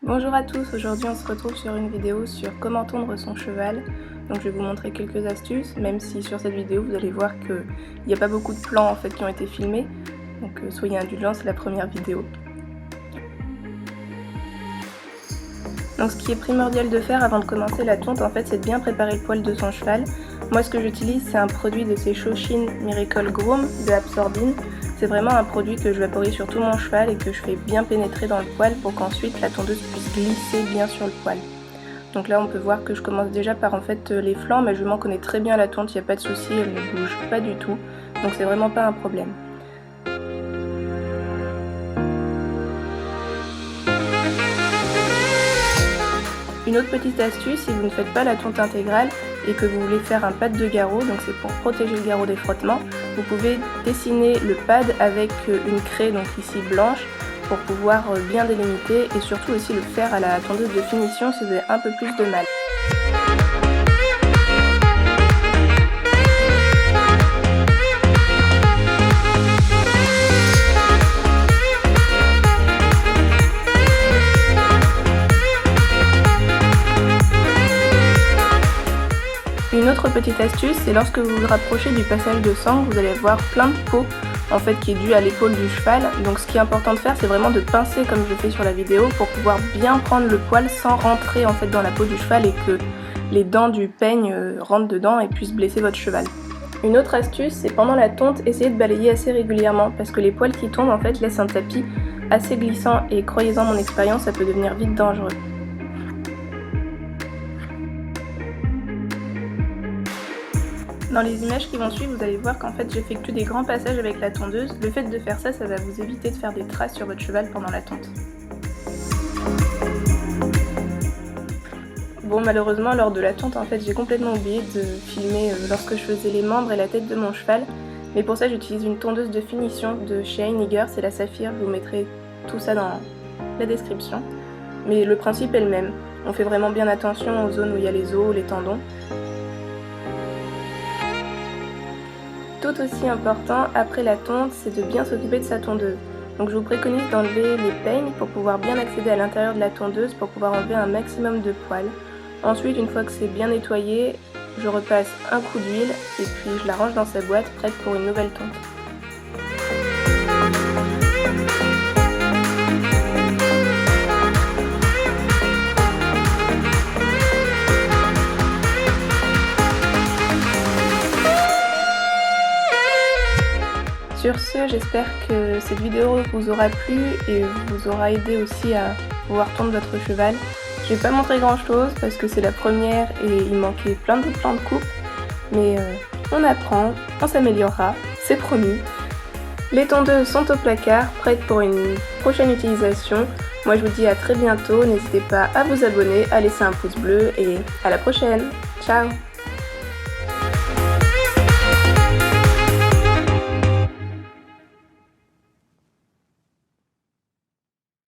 Bonjour à tous, aujourd'hui on se retrouve sur une vidéo sur comment tondre son cheval. Donc je vais vous montrer quelques astuces, même si sur cette vidéo vous allez voir qu'il n'y a pas beaucoup de plans en fait qui ont été filmés. Donc soyez indulgents, c'est la première vidéo. Donc ce qui est primordial de faire avant de commencer la tonte en fait, c'est de bien préparer le poil de son cheval. Moi ce que j'utilise c'est un produit de chez Shoshin Miracle Groom de Absorbine. C'est vraiment un produit que je vaporise sur tout mon cheval et que je fais bien pénétrer dans le poil pour qu'ensuite la tondeuse puisse glisser bien sur le poil. Donc là on peut voir que je commence déjà par en fait les flancs, mais je m'en connais très bien la tonte, il n'y a pas de souci, elle ne bouge pas du tout. Donc c'est vraiment pas un problème. Une autre petite astuce, si vous ne faites pas la tonte intégrale et que vous voulez faire un pad de garrot, donc c'est pour protéger le garrot des frottements, vous pouvez dessiner le pad avec une craie, donc ici blanche, pour pouvoir bien délimiter et surtout aussi le faire à la tondeuse de finition si vous avez un peu plus de mal. Une autre petite astuce, c'est lorsque vous vous rapprochez du passage de sang, vous allez voir plein de peau en fait qui est due à l'épaule du cheval. Donc ce qui est important de faire, c'est vraiment de pincer comme je fais sur la vidéo pour pouvoir bien prendre le poil sans rentrer en fait dans la peau du cheval et que les dents du peigne rentrent dedans et puissent blesser votre cheval. Une autre astuce, c'est pendant la tonte, essayez de balayer assez régulièrement parce que les poils qui tombent en fait laissent un tapis assez glissant et croyez-en, mon expérience, ça peut devenir vite dangereux. Dans les images qui vont suivre, vous allez voir qu'en fait j'effectue des grands passages avec la tondeuse. Le fait de faire ça, ça va vous éviter de faire des traces sur votre cheval pendant la tonte. Bon, malheureusement lors de la tonte en fait j'ai complètement oublié de filmer lorsque je faisais les membres et la tête de mon cheval. Mais pour ça j'utilise une tondeuse de finition de chez Heiniger, c'est la Saphir, je vous mettrai tout ça dans la description. Mais le principe est le même, on fait vraiment bien attention aux zones où il y a les os, les tendons. Tout aussi important après la tonte, c'est de bien s'occuper de sa tondeuse. Donc je vous préconise d'enlever les peignes pour pouvoir bien accéder à l'intérieur de la tondeuse pour pouvoir enlever un maximum de poils. Ensuite, une fois que c'est bien nettoyé, je repasse un coup d'huile et puis je la range dans sa boîte prête pour une nouvelle tonte. Sur ce, j'espère que cette vidéo vous aura plu et vous aura aidé aussi à pouvoir tondre votre cheval. Je vais pas montrer grand chose parce que c'est la première et il manquait plein de plans de coupe. Mais on apprend, on s'améliorera, c'est promis. Les tondeuses sont au placard, prêtes pour une prochaine utilisation. Moi je vous dis à très bientôt, n'hésitez pas à vous abonner, à laisser un pouce bleu et à la prochaine. Ciao!